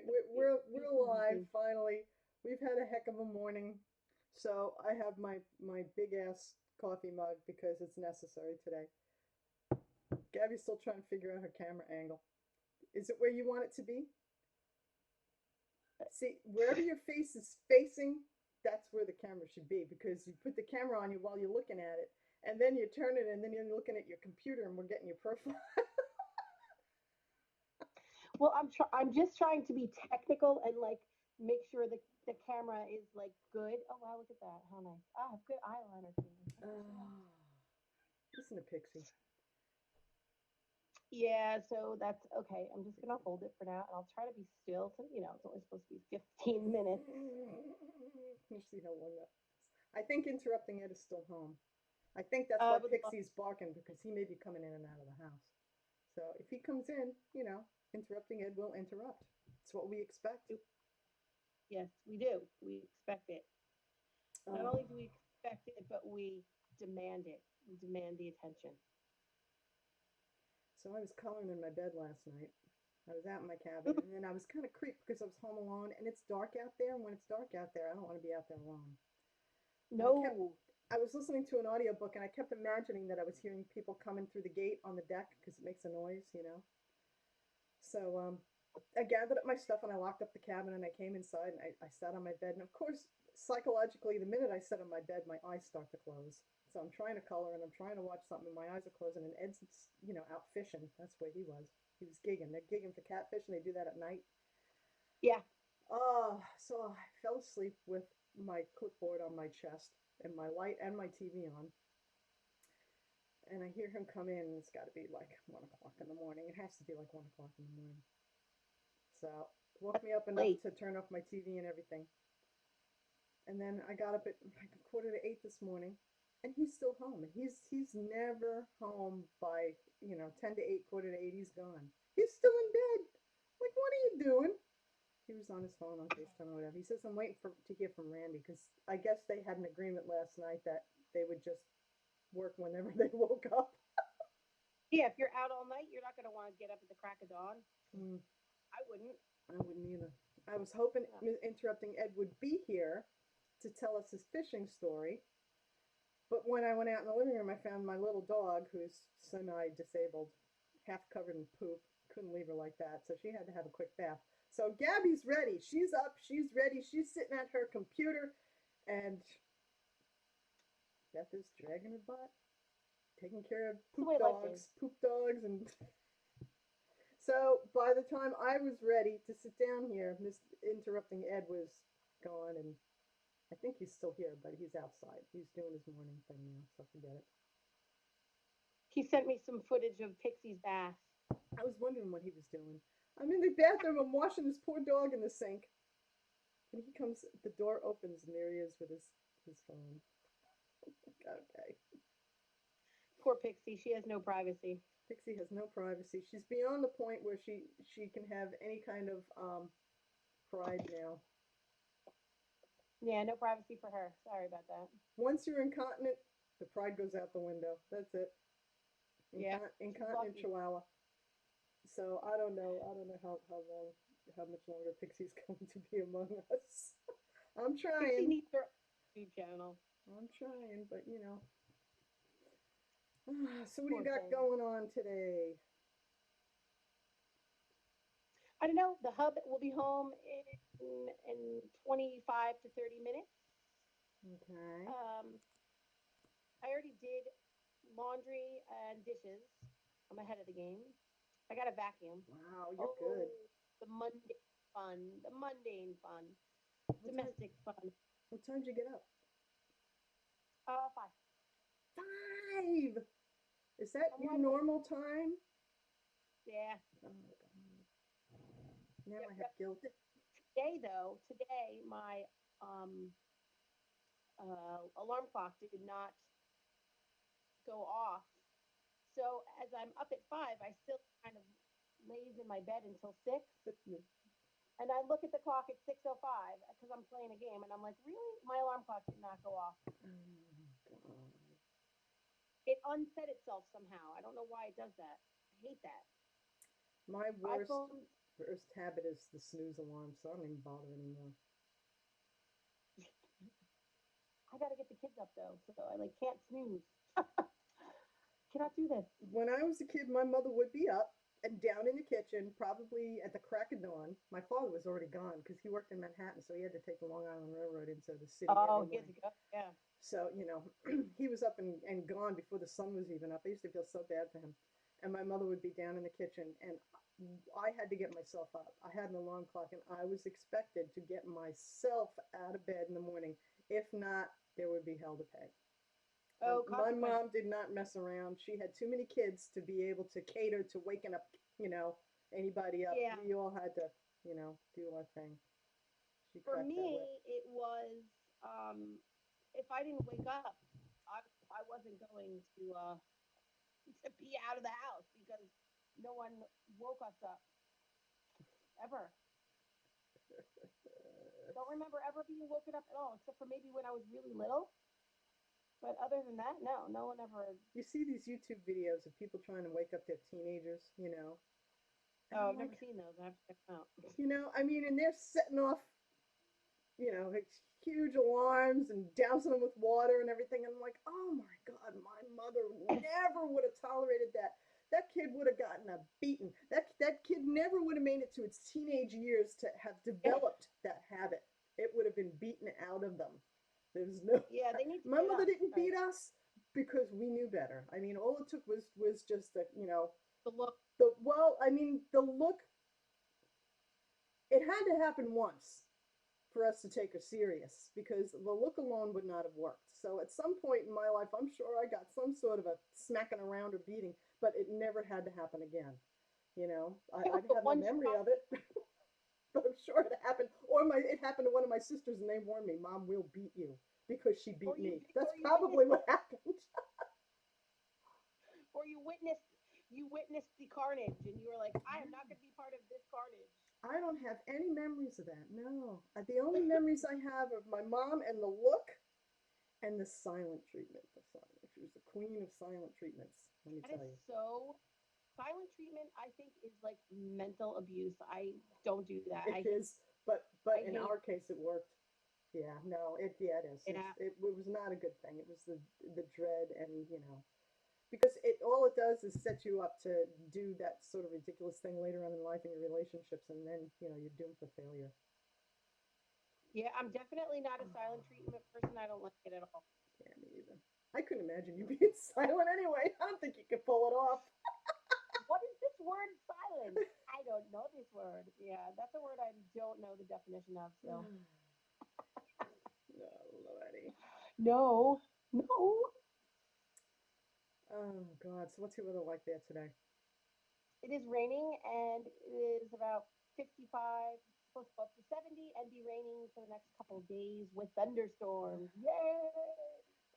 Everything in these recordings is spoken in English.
right, It we're was live amazing. finally. We've had a heck of a morning, so I have my big ass coffee mug because it's necessary today. Gabby's still trying to figure out her camera angle. Is it where you want it to be? See, wherever your face is facing, that's where the camera should be because you put the camera on you while you're looking at it, and then you turn it, and then you're looking at your computer, and we're getting your profile. Well, I'm just trying to be technical and like make sure the camera is like good. Oh wow, look at that. How nice. I have good eyeliner too. Look at that. Oh, listen to Pixie. Yeah, so that's okay. I'm just gonna hold it for now and I'll try to be still since it's only supposed to be 15 minutes. Let's see how long that is. I think interrupting Ed is still home. I think that's I why would love Pixie's barking because he may be coming in and out of the house. So if he comes in, interrupting Ed will interrupt. It's what we expect. to. Yes, we do. We expect it. Not Oh, only do we expect it, but we demand it. We demand the attention. so I was coloring in my bed last night. I was out in my cabin, and then I was kind of creeped because I was home alone, and it's dark out there. And when it's dark out there, I don't want to be out there alone. And No. I was listening to an audiobook, and I kept imagining that I was hearing people coming through the gate on the deck because it makes a noise. So I gathered up my stuff and I locked up the cabin and I came inside and I sat on my bed. And of course, psychologically, the minute I sit on my bed, my eyes start to close. So I'm trying to color and I'm trying to watch something and my eyes are closing. And Ed's, out fishing. That's where he was. He was gigging. They're gigging for catfish and they do that at night. Yeah. Oh, so I fell asleep with my clipboard on my chest and my light and my TV on. And I hear him come in and it's got to be like 1 o'clock in the morning. It has to be like 1 o'clock in the morning. So woke That's me up enough late. to turn off my TV and everything. And then I got up at like 7:45 this morning, and he's still home. And he's never home by 7:50, 7:45. He's gone. He's still in bed. Like, what are you doing? He was on his phone on FaceTime or whatever. He says I'm waiting to hear from Randy because I guess they had an agreement last night that they would just work whenever they woke up. Yeah, if you're out all night, you're not going to want to get up at the crack of dawn. Mm, I wouldn't. I wouldn't either. I was hoping No. interrupting Ed would be here to tell us his fishing story. But when I went out in the living room, I found my little dog, who's semi-disabled, half covered in poop. Couldn't leave her like that, so she had to have a quick bath. So Gabby's ready. She's up. She's ready. She's sitting at her computer, and Beth is dragging her butt, taking care of That's the way life is. poop dogs, and so by the time I was ready to sit down here, Miss Interrupting Ed was gone, and I think he's still here, but he's outside. He's doing his morning thing now, so forget it. He sent me some footage of Pixie's bath. I was wondering what he was doing. I'm in the bathroom, I'm washing this poor dog in the sink. And he comes, the door opens, and there he is with his phone. Okay. Poor Pixie. She has no privacy. Pixie has no privacy. She's beyond the point where she can have any kind of pride now. Yeah, no privacy for her. Sorry about that. Once you're incontinent, the pride goes out the window. That's it. Yeah, she's Incontinent lucky. chihuahua. So I don't know. I don't know how much longer Pixie's going to be among us. I'm Pixie trying. needs her YouTube channel. I'm trying, but So what do you Poor got thing. going on today? I don't know. The hub will be home in 25 to 30 minutes. Okay. Um, I already did laundry and dishes. I'm ahead of the game. I got a vacuum. Wow, you're good. Oh, the mundane fun, the mundane fun, What time? domestic fun. What time did you get up? 5. 5. Is that I'm your wide awake. normal time? Yeah. Oh God. Now I Yep. have Yep. guilt. Today, though, today my um, alarm clock did not go off. So as I'm up at 5, I still kind of lays in my bed until 6. And I look at the clock at 6:05 because I'm playing a game, and I'm like, really? My alarm clock did not go off. Oh God. It unset itself somehow. I don't know why it does that. I hate that. My worst iPhones. First habit is the snooze alarm, so I don't even bother anymore. I gotta get the kids up though, so I like can't snooze. Cannot do this. When I was a kid, my mother would be up and down in the kitchen, probably at the crack of dawn. My father was already gone because he worked in Manhattan, so he had to take the Long Island Railroad into the city Oh, every he had morning. to go. Yeah. So, he was up and gone before the sun was even up. I used to feel so bad for him. And my mother would be down in the kitchen, and I had to get myself up. I had an alarm clock, and I was expected to get myself out of bed in the morning. If not, there would be hell to pay. Oh, My consequence. mom did not mess around. She had too many kids to be able to cater to waking up, anybody up. Yeah. We all had to, do our thing. She For cracked that me, whip. it was if I didn't wake up, I wasn't going to be out of the house because no one woke us up ever. Don't remember ever being woken up at all, except for maybe when I was really little. But other than that, no, no one ever. You see these YouTube videos of people trying to wake up their teenagers. And Oh, I'm I've like, never seen those. I have to check them out. and they're setting off, huge alarms and dousing them with water and everything. And I'm like, oh my God, my mother never would have tolerated that. That kid would have gotten a beating. That kid never would have made it to its teenage years to have developed that habit. It would have been beaten out of them. There's no. Yeah, they need to My get mother up. didn't Right. beat us because we knew better. I mean, all it took was just The look. the look. It had to happen once for us to take her serious because the look alone would not have worked. So at some point in my life, I'm sure I got some sort of a smacking around or beating, but it never had to happen again. I The have no one memory shot. of it, but I'm sure it happened. Or it happened to one of my sisters, and they warned me, "Mom will beat you because she Or beat you me." That's or you probably witnessed what happened. or you witnessed the carnage and you were like, I am not going to be part of this carnage. I don't have any memories of that. No, the only memories I have of my mom and the look and the silent treatment. The silent. She was the queen of silent treatments. Let me That is tell you. so silent treatment. I think is like mental abuse. I don't do that. It is, but I in hate our case, it worked. Yeah, no, it is. it. It was not a good thing. It was the dread, and because all it does is set you up to do that sort of ridiculous thing later on in life in your relationships, and then you're doomed for failure. Yeah, I'm definitely not a silent Oh, treatment person. I don't like it at all. yeah, me either. I couldn't imagine you being silent anyway. I don't think you could pull it off. What is this word silence? I don't know this word. Yeah, that's a word I don't know the definition of. So No, lordy. no, no. Oh God. So what's your weather like there today? It is raining and it is about 55, supposed to go up to 70 and be raining for the next couple of days with thunderstorms. Yay!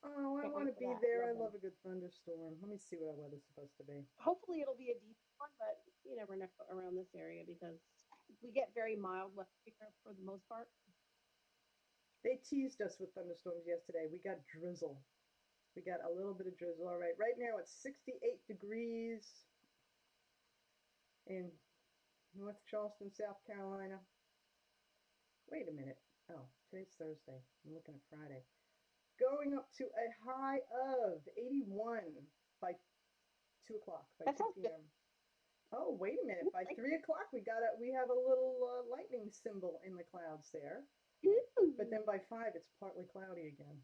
Oh, I Can't want wait to for be that. there. I Love them. love a good thunderstorm. Let me see what our weather's supposed to be. Hopefully it'll be a decent one, but you never know around this area because we get very mild weather here for the most part. They teased us with thunderstorms yesterday. We got drizzle. We got a little bit of drizzle. All right, right now it's 68 degrees in North Charleston, South Carolina. Wait a minute. Oh, today's Thursday. I'm looking at Friday. Going up to a high of 81 by 2 o'clock, by That 2 sounds good. p.m. Oh, wait a minute. By Like, 3 o'clock, we have a little lightning symbol in the clouds there. But then ooh. by 5, it's partly cloudy again.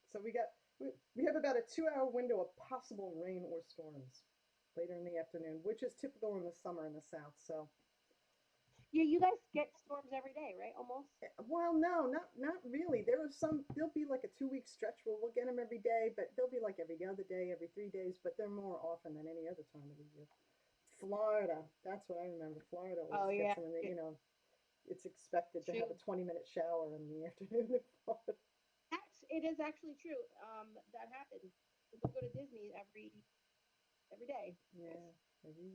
So we have about a 2-hour window of possible rain or storms later in the afternoon, which is typical in the summer in the South. So, Yeah, you guys get storms every day, right? Almost. well, no, not really. There'll be like a 2 week stretch where we'll get them every day, but they'll be like every other day, every 3 days. But they're more often than any other time of the year. Florida, that's what I remember. Florida Oh always yeah. gets them, and it's expected to have Shoot. a 20-minute shower in the afternoon in Florida. It is actually true. That happens. We go to Disney every day. Yeah, every,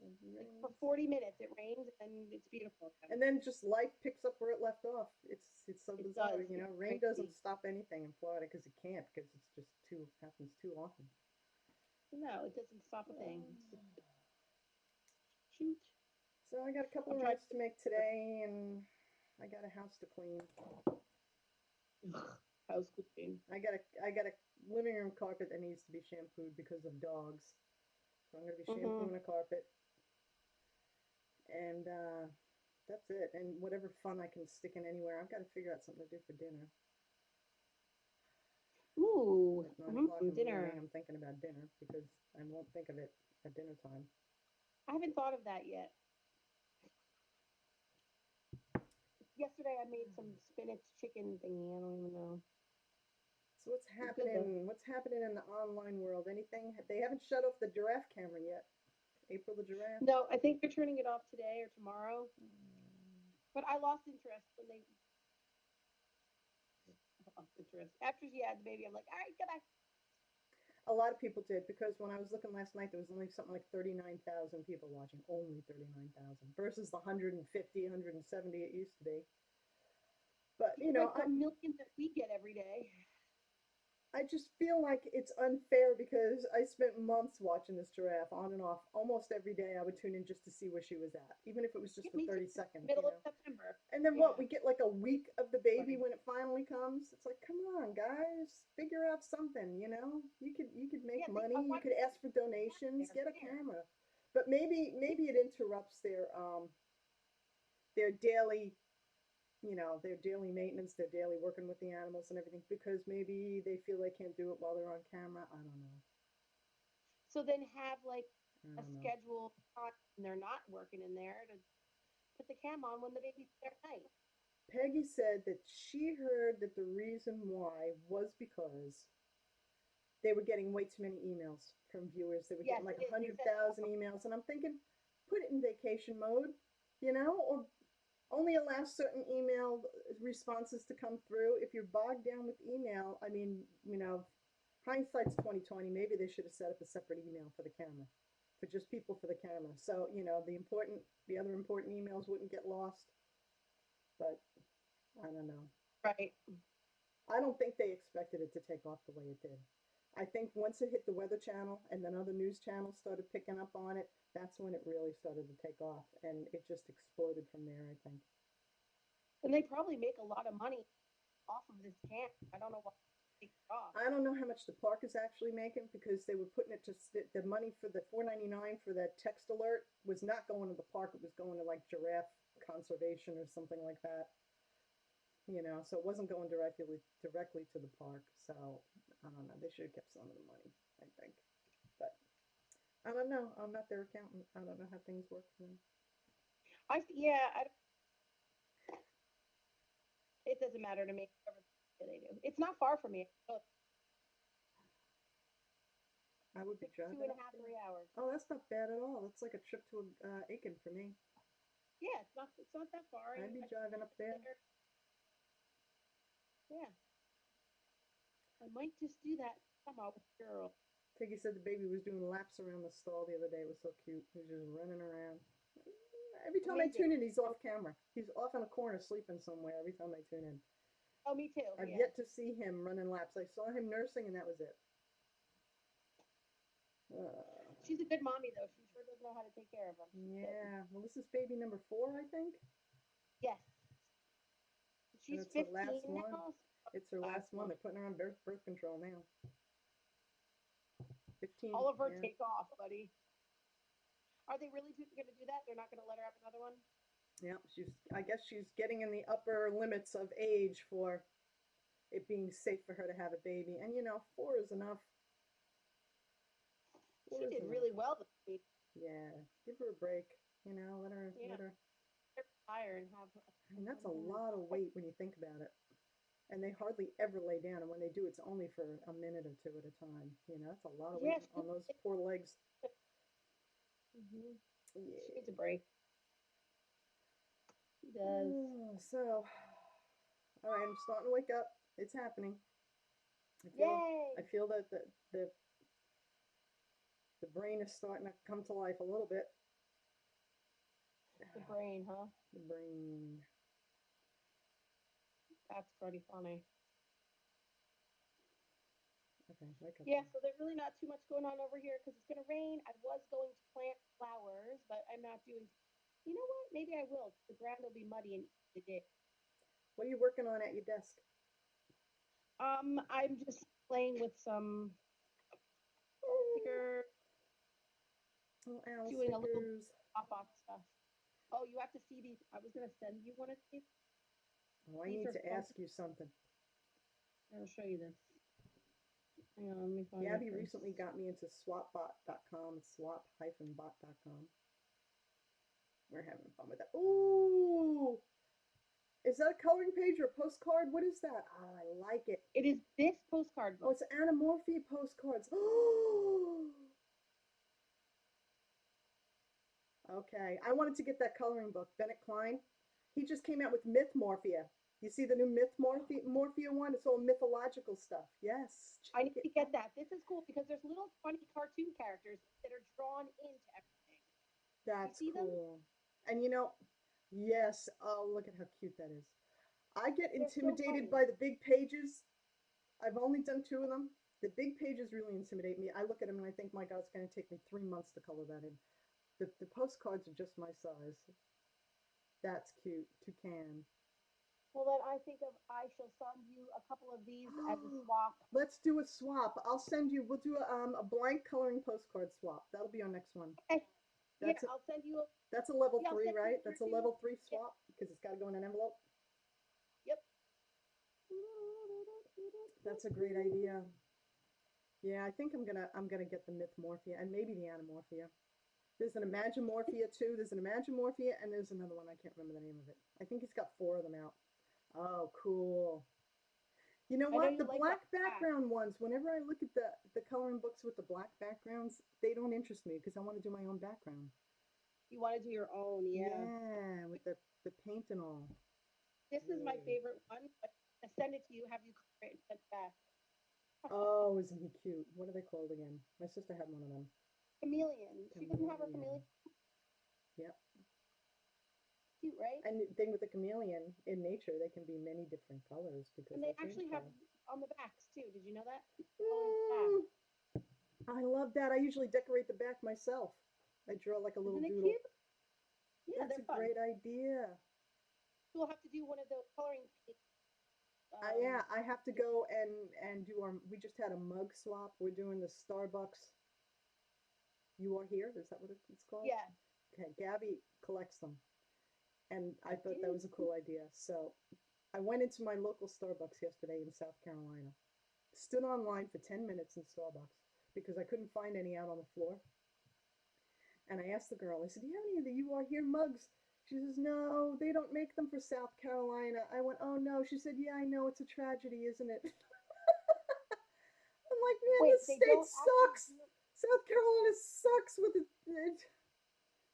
every Like for rains. 40 minutes it rains and it's beautiful again. And then just life picks up where it left off. It's so It bizarre, does. It's Rain doesn't crazy. stop anything in Florida because it can't because it's just too happens too often. No, it doesn't stop a thing. Uh, Shoot. So I got a couple I'm of trying. rounds to make today, and I got a house to clean. House cleaning. I got a living room carpet that needs to be shampooed because of dogs. So I'm gonna be shampooing a carpet, and that's it. And whatever fun I can stick in anywhere, I've got to figure out something to do for dinner. Ooh, At 9 o'clock in the dinner. morning, I'm thinking about dinner because I won't think of it at dinner time. I haven't thought of that yet. Yesterday I made some spinach chicken thingy. I don't even know. So what's It's good though. happening? What's happening in the online world? Anything? They haven't shut off the giraffe camera yet. April the giraffe. No, I think they're turning it off today or tomorrow. But I lost interest when they lost interest. After she had the baby, I'm like, all right, goodbye. A lot of people did because when I was looking last night, there was only something like 39,000 people watching. Only 39,000 versus the 150, 170 it used to be. But Like the million that we get every day. I just feel like it's unfair because I spent months watching this giraffe on and off. Almost every day I would tune in just to see where she was at, even if it was just Yeah, for me too. 30 seconds, Middle of September. And then Yeah. what? We get like a week of the baby Funny. when it finally comes. It's like, come on, guys, figure out something, You could make Yeah, money, I'm you could watching ask for donations, get a there. camera. But maybe it interrupts their daily their daily maintenance, their daily working with the animals and everything, because maybe they feel they can't do it while they're on camera. I don't know. So then have like I a don't know. schedule time when they're not working in there to put the cam on when the baby's there at night. Peggy said that she heard that the reason why was because they were getting way too many emails from viewers. They were Yes, getting like it is. They said 100,000 emails, and I'm thinking, put it in vacation mode, or only allow certain email responses to come through. If you're bogged down with email, I mean, hindsight's 2020. Maybe they should have set up a separate email for the camera, for just people for the camera. So the other important emails wouldn't get lost. But I don't know. right. I don't think they expected it to take off the way it did. I think once it hit the Weather Channel and then other news channels started picking up on it, that's when it really started to take off, and it just exploded from there, I think. And they probably make a lot of money off of this cam. I don't know why they take it off. I don't know how much the park is actually making because they were putting it to the money for the $4.99 for that text alert was not going to the park. It was going to like giraffe conservation or something like that. So it wasn't going directly to the park. So I don't know. They should have kept some of the money, I think. But I don't know. I'm not their accountant. I don't know how things work for them. Yeah, it doesn't matter to me. Whatever they do, it's not far from me. So I would be it's driving two and a up half, there. 3 hours. Oh, that's not bad at all. That's like a trip to Aiken for me. Yeah, it's not that far. I'd be I driving up there. there. Yeah, I might just do that somehow with the girl. Piggy said the baby was doing laps around the stall the other day. It was so cute. He was just running around. Every time I Amazing. tune in, he's off camera. He's off in a corner sleeping somewhere every time I tune in. Oh, me too. I've Yeah. yet to see him running laps. I saw him nursing, and that was it. She's a good mommy though. She sure does know how to take care of them. Yeah. Well, this is baby number 4, I think. Yes. And She's it's her 15 last one. now. It's her last one. They're putting her on birth control now. 15. All of her Yeah. take off, buddy. Are they really going to do that? They're not going to let her have another one? Yeah. I guess she's getting in the upper limits of age for it being safe for her to have a baby. And 4 is enough. She did really well this week. Yeah, give her a break. Let her. Retire and have. I mean, that's a lot of weight when you think about it. And they hardly ever lay down, and when they do, it's only for a minute or two at a time. That's a lot of weight on those poor legs. Mm-hmm. Yeah. She needs a break. She does. So, all right, I'm starting to wake up. It's happening. Yay! I feel that the brain is starting to come to life a little bit. The brain, huh? The brain. That's pretty funny. Okay, wake up. Yeah, so there's really not too much going on over here because it's going to rain. I was going to plant flowers, but I'm not doing You know what? Maybe I will. The ground will be muddy and easy to dig. What are you working on at your desk? I'm just playing with some stickers, Oh, owl doing a little stickers. pop-off stuff. Oh, you have to see these. I was gonna send you one of these. Oh, I These need are to fun. ask you something. I'll show you this. Hang on, let me find it Gabby first. recently got me into swapbot.com. It's swap-bot.com. We're having fun with that. Ooh! Is that a coloring page or a postcard? What is that? Oh, I like it. It is this postcard Oh, book. it's Anamorphia postcards. Oh! Okay. I wanted to get that coloring book. Bennett Klein. He just came out with Mythmorphia. You see the new Mythmorphia one? It's all mythological stuff. Yes. I Check need it to get out. that. This is cool because there's little funny cartoon characters that are drawn into everything. You That's see them? cool. And yes. Oh, look at how cute that is. I get They're so intimidated funny. by the big pages. I've only done two of them. The big pages really intimidate me. I look at them and I think, my God, it's going to take me 3 months to color that in. The postcards are just my size. That's cute. Toucan. Well, then I think of I shall send you a couple of these as a swap. Let's do a swap. I'll send you. We'll do a blank coloring postcard swap. That'll be our next one. Okay. Yeah, That's a I'll send you. that's a level Yeah, I'll three, send you right? That's a your new. level three Yeah, swap because it's got to go in an envelope. yep. That's a great idea. Yeah, I think I'm gonna get the Mythmorphia and maybe the Anamorphia. There's an Imagimorphia too. There's an Imagimorphia and there's another one. I can't remember the name of it. I think he's got four of them out. Oh, cool. You know I know what? you The like that. black background ones, whenever I look at the coloring books with the black backgrounds, they don't interest me because I want to do my own background. You want to do your own, yeah. Yeah, with the paint and all. This is my Yeah. favorite one, but I send it to you. Have you color it and send it back? Oh, isn't he cute? What are they called again? My sister had one of them. Chameleon. She doesn't have her Chameleon. chameleon. Yep. Cute, right? And the thing with the chameleon in nature, they can be many different colors because And they they change actually have color. on the backs too. Did you know that? Color back. Mm, I love that. I usually decorate the back myself. I draw like a little Isn't it doodle. cute? Yeah, That's a they're fun. great idea. So we'll have to do one of those coloring pages. Yeah, I have to go and do our. We just had a mug swap. We're doing the Starbucks. You are here. Is that what it's called? Yeah, Okay, Gabby collects them, and I I thought that do. was a cool idea. So I went into my local Starbucks yesterday in South Carolina. Stood online for 10 minutes in Starbucks because I couldn't find any out on the floor. And I asked the girl. I said, "Do you have any of the You Are Here mugs?" She says, "No, they don't make them for South Carolina." I went, "Oh no." She said, "Yeah, I know. It's a tragedy, isn't it?" I'm like, man, Wait, this they state don't actually sucks. do. South Carolina sucks with it.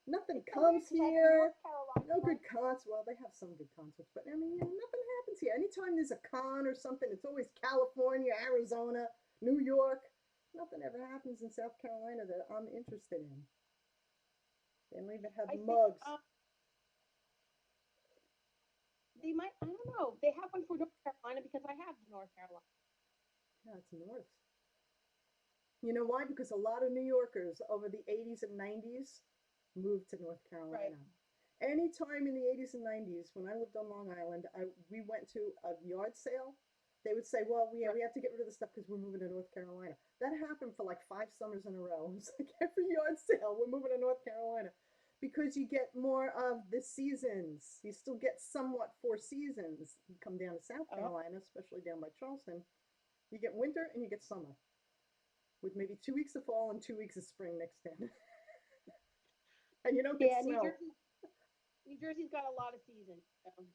Nothing It's so weird comes because I have a here. North Carolina No good one. concerts. Well, they have some good concerts, but I mean, nothing happens here. Anytime there's a con or something, it's always California, Arizona, New York. Nothing ever happens in South Carolina that I'm interested in. They don't even have I think mugs. they might. I don't know. They have one for North Carolina because I have North Carolina. Yeah, it's north. You know why? Because a lot of New Yorkers over the 80s and 90s moved to North Right. Carolina. Anytime in the 80s and 90s, when I lived on Long Island, we went to a yard sale. They would say, "Well, Right. we have to get rid of the stuff because we're moving to North Carolina." That happened for like 5 summers in a row. It's like every yard sale, we're moving to North Carolina because you get more of the seasons. You still get somewhat 4 seasons. You come down to South Oh, Carolina, especially down by Charleston, you get winter and you get summer with maybe 2 weeks of fall and 2 weeks of spring mixed in. And you don't get yeah. New snow. Jersey. New Jersey's got a lot of seasons. So.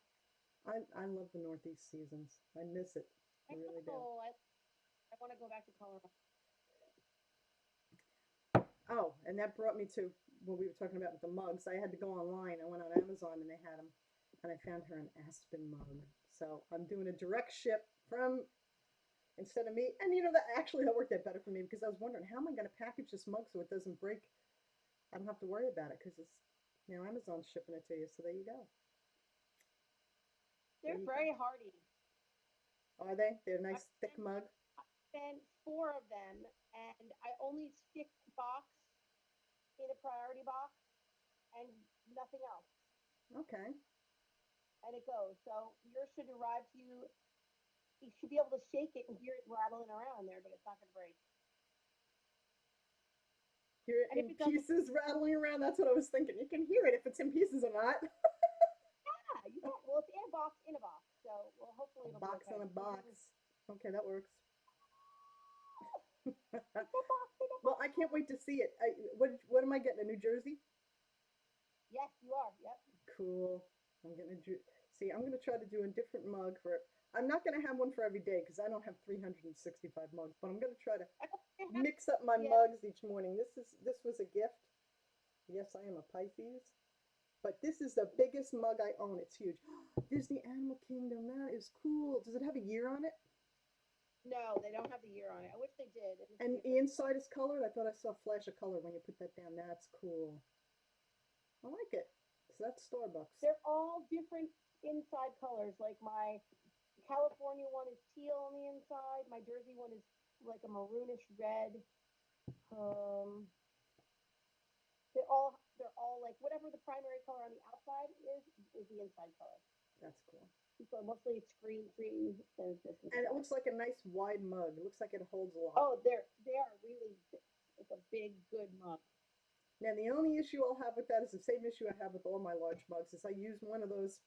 I love the Northeast seasons. I miss it. I I really do. know. I want to go back to Colorado. Oh, and that brought me to what we were talking about with the mugs. I had to go online. I went on Amazon and they had them, and I found her an Aspen mug. So I'm doing a direct ship from instead of me. And that actually that worked out better for me because I was wondering how am I going to package this mug so it doesn't break. I don't have to worry about it because it's Amazon's shipping it to you. So there you go. There They're you go. very hardy. Are they? They're a I nice thick sent, mug. I sent four of them, and I only stick the box in a priority box. And nothing else, Okay. and it goes. So yours should arrive to you. You should be able to shake it and hear it rattling around there, but it's not going to break. Hear it And if in it doesn't, pieces rattling around. That's what I was thinking. You can hear it if it's in pieces or not. yeah, you can. Well, it's in a box, in a box. So, well, hopefully A it'll be box okay. on a box. Okay, that works. It's a box in a Well, box. I can't wait to see it. What am I getting? A New Jersey? Yes, you are. Yep. Cool. I'm gonna do. See, I'm gonna try to do a different mug for. I'm not gonna have one for every day because I don't have 365 mugs, but I'm gonna try to I don't think they have. mix up my Yeah. mugs each morning. This was a gift. Yes, I am a Pisces, but this is the biggest mug I own. It's huge. Disney Animal Kingdom. That is cool. Does it have a year on it? No, they don't have the year on it. I wish they did. Let me see And if the inside is colored. I thought I saw a flash of color when you put that down. That's cool. I like it. So that's Starbucks. they're all different inside colors. Like my California one is teal on the inside. My Jersey one is like a maroonish red. Um, they're all like whatever the primary color on the outside is the inside color. That's cool. So mostly it's green, and this And it inside. looks like a nice wide mug. It looks like it holds a lot. Oh, they are really. It's a big, good mug. Now the only issue I'll have with that is the same issue I have with all my large mugs is I use one of those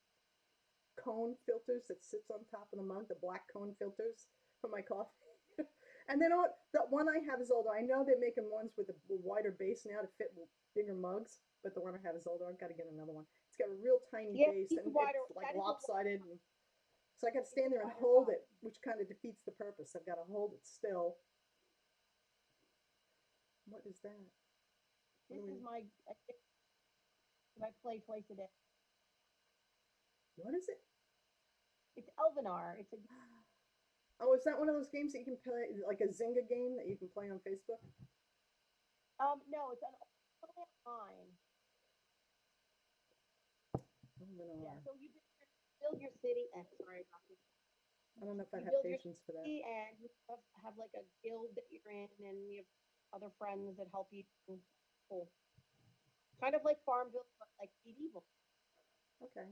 cone filters that sits on top of the mug, the black cone filters for my coffee. And then the one I have is older. I know they're making ones with a wider base now to fit bigger mugs, but the one I have is older. I've got to get another one. It's got a real tiny Yeah, base it's and wider. it's like That is a lopsided. And, so I got to it's a stand there and wider hold size. it, which kind of defeats the purpose. I've got to hold it still. What is that? This is my. I play twice a day. What is it? It's Elvenar. It's a Oh, is that one of those games that you can play, like a Zynga game that you can play on Facebook? no, it's only online. Yeah, Luminar. so you build your city. Sorry about this. I don't know if I You have build your patience for that. city, and you have like a guild that you're in, and you have other friends that help you. Cool. Kind of like Farmville, but like medieval. Okay.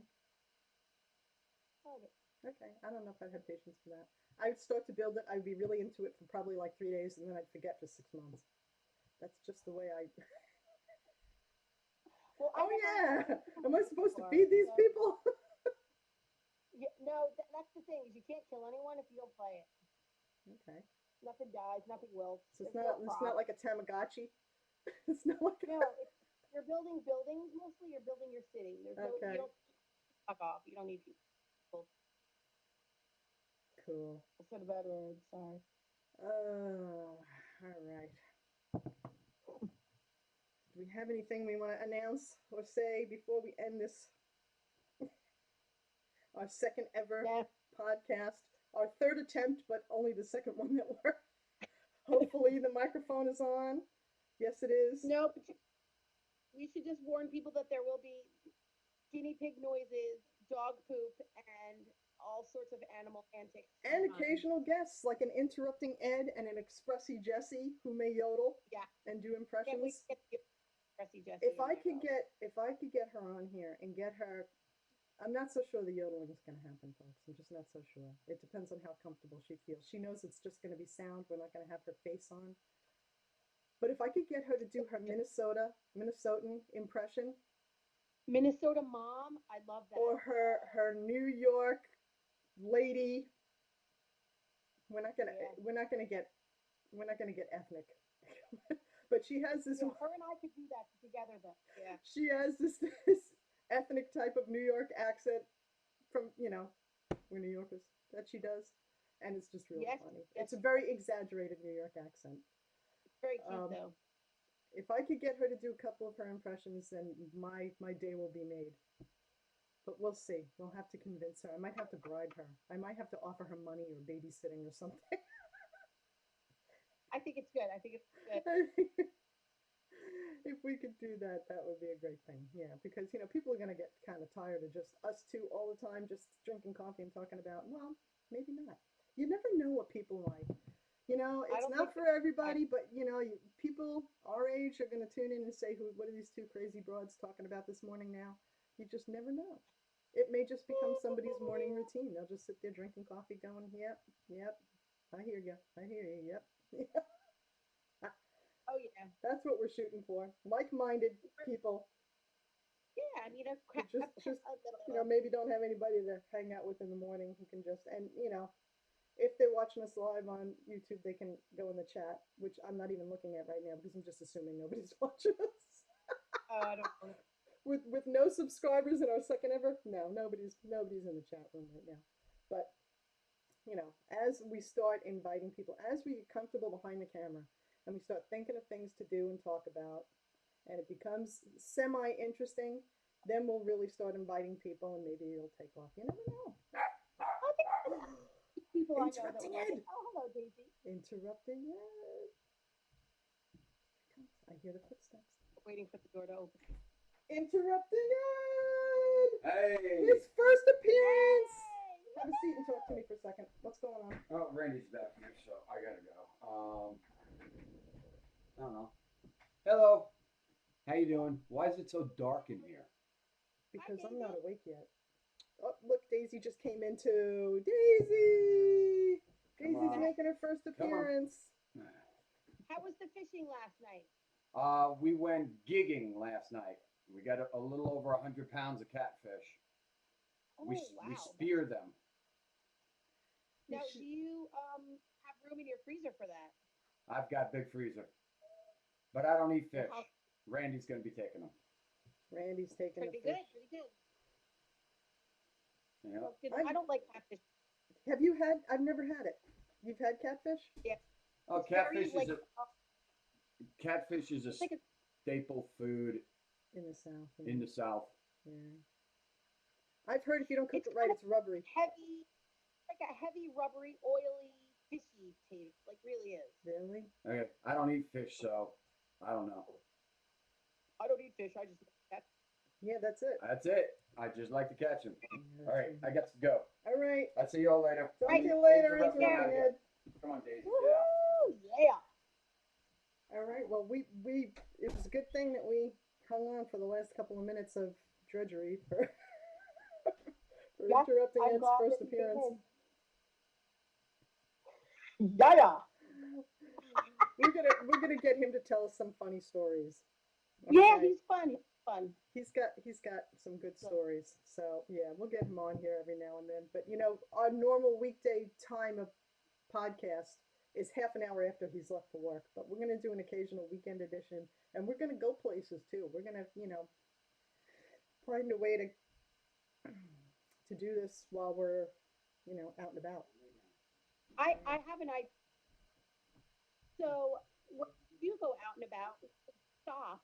Okay. Okay. I don't know if I'd have patience for that. I would start to build it. I'd be really into it for probably like 3 days, and then I'd forget for 6 months. That's just the way I. Well, I Oh never yeah. Am I supposed to before, feed these so people? yeah, no, that's the thing is you can't kill anyone if you don't play it. Okay. Nothing dies, nothing wilts. So it's There's not. no It's not crops. like a Tamagotchi. It's not like. No, you're building buildings mostly. You're building your city. There's no you Okay. don't fuck off. You don't need people. Cool. I said a bad word. Sorry. Oh, all right. Do we have anything we want to announce or say before we end this, our second ever Yeah. podcast? Our third attempt, but only the second one that worked. Hopefully the microphone is on. Yes, it is. No, but we should just warn people that there will be guinea pig noises, dog poop, and all sorts of animal antics And sometimes. occasional guests, like an interrupting Ed and an expressy Jessie who may yodel Yeah. and do Can't wait impressions. to get Cressy Jessie If in I there could though. get if I could get her on here and get her, I'm not so sure the yodeling is going to happen, folks. I'm just not so sure. It depends on how comfortable she feels. She knows it's just going to be sound. We're not going to have her face on. But if I could get her to do her Minnesotan impression, Minnesota mom, I love that. or her New York lady, Yeah. we're not gonna get ethnic. But she has this Yeah, her and I could do that together though. Yeah. she has this ethnic type of New York accent from, we're New Yorkers, that she does. And it's just really Yes, funny. yes. It's a very exaggerated New York accent. Very cute Um, though. if I could get her to do a couple of her impressions, then my day will be made. But we'll see. We'll have to convince her. I might have to bribe her. I might have to offer her money or babysitting or something. I think it's good. I think it's good. If we could do that, that would be a great thing. Yeah, because people are gonna get kind of tired of just us two all the time, just drinking coffee and talking about. Well, maybe not. You never know what people like. You know, I it's don't not think for everybody, but you know, people our age are going to tune in and say, "Who? What are these two crazy broads talking about this morning?" Now, you just never know. It may just become somebody's morning routine. They'll just sit there drinking coffee, going, "Yep, yep, I hear you, I hear you, yep." oh yeah. That's what we're shooting for. Like-minded people Yeah, I mean, who just maybe don't have anybody to hang out with in the morning who can just and if they're watching us live on YouTube, they can go in the chat, which I'm not even looking at right now because I'm just assuming nobody's watching us. oh, I don't know. With no subscribers in our second ever, no, nobody's in the chat room right now. But as we start inviting people, as we get comfortable behind the camera, and we start thinking of things to do and talk about, and it becomes semi interesting, then we'll really start inviting people, and maybe it'll take off. You never know. I think people I know that Interrupting will love Ed. it. Oh, hello, Daisy. Interrupting Ed. I hear the footsteps. Waiting for the door to open. Interrupting Ed. Hey! His first appearance. Hey! Have a seat and talk to me for a second. What's going on? Oh, Randy's back here, so I gotta go. I don't know. Hello. How you doing? Why is it so dark in here? Because Hi, I'm not Daisy. awake yet. Oh, look, Daisy just came in too. Daisy! Come Daisy's on. making her first Come on. appearance. How was the fishing last night? We went gigging last night. We got a little over 100 pounds of catfish. Oh, We wow. spear them. Now, You should- do you have room in your freezer for that? I've got big freezer, but I don't eat fish. How- Randy's gonna be taking them. Randy's taking Pretty the good, fish. pretty good. Yeah. Well, you know, I don't like catfish. Have you had? I've never had it. You've had catfish? Oh, It's very, catfish is a I think it's staple food In the South. in the South. Yeah. I've heard if you don't cook It's it right, kind it's rubbery. heavy, like a heavy, rubbery, oily, fishy taste. Like really is. Really? Okay, I don't eat fish, so I don't know. I don't eat fish. I just catch. Yeah, that's it. That's it. I just like to catch them. Yeah, All right, I got to go. All right. I'll see you all later. Talk Right. to you later, Interrupt me Interrupting now. Ed. Come on, Daisy. Woohoo! Yeah. All right. Well, it was a good thing that we hung on for the last couple of minutes of drudgery for Yeah, Interrupting I'm Ed's glad first that you came appearance. in. Yeah. We're gonna get him to tell us some funny stories. Yeah, Okay? he's fun. He's fun. He's got some good stories. So yeah, we'll get him on here every now and then. But our normal weekday time of podcast is half an hour after he's left for work. But we're gonna do an occasional weekend edition, and we're gonna go places too. We're gonna find a way to do this while we're out and about. I have an idea. So when you go out and about, stop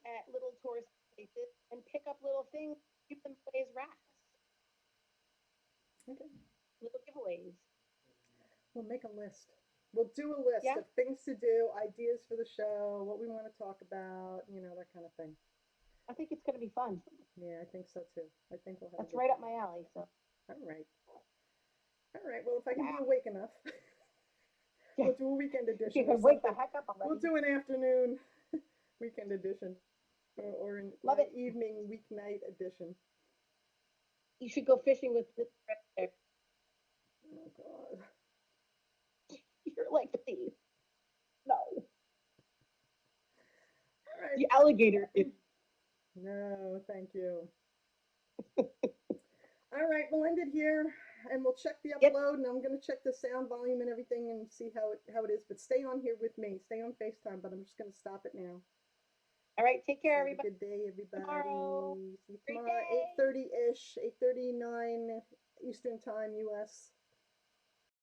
at little tourist places and pick up little things, keep them away as racks, Okay. little giveaways. We'll make a list. We'll do a list Yeah. of things to do, ideas for the show, what we want to talk about, that kind of thing. I think it's going to be fun. Yeah, I think so too. I think we'll have That's a good right up time. my alley. So All right. All right. Well, if I can Yeah. be awake enough, Yeah. we'll do a weekend if edition. you or can wake the something. heck up already. We'll do an afternoon weekend edition, or an Love it. evening weeknight edition. You should go fishing with Mr. Red. Oh God. You're like, please. No. All right. The alligator. No, thank you. All right, we'll end it here, and we'll check the Yep. upload, and I'm going to check the sound volume and everything and see how it is. But stay on here with me. Stay on FaceTime, but I'm just going to stop it now. All right. Take care, Have a everybody. good day, everybody. Tomorrow. See you Great tomorrow, day. 8:30-ish, 8:39 Eastern Time, U.S.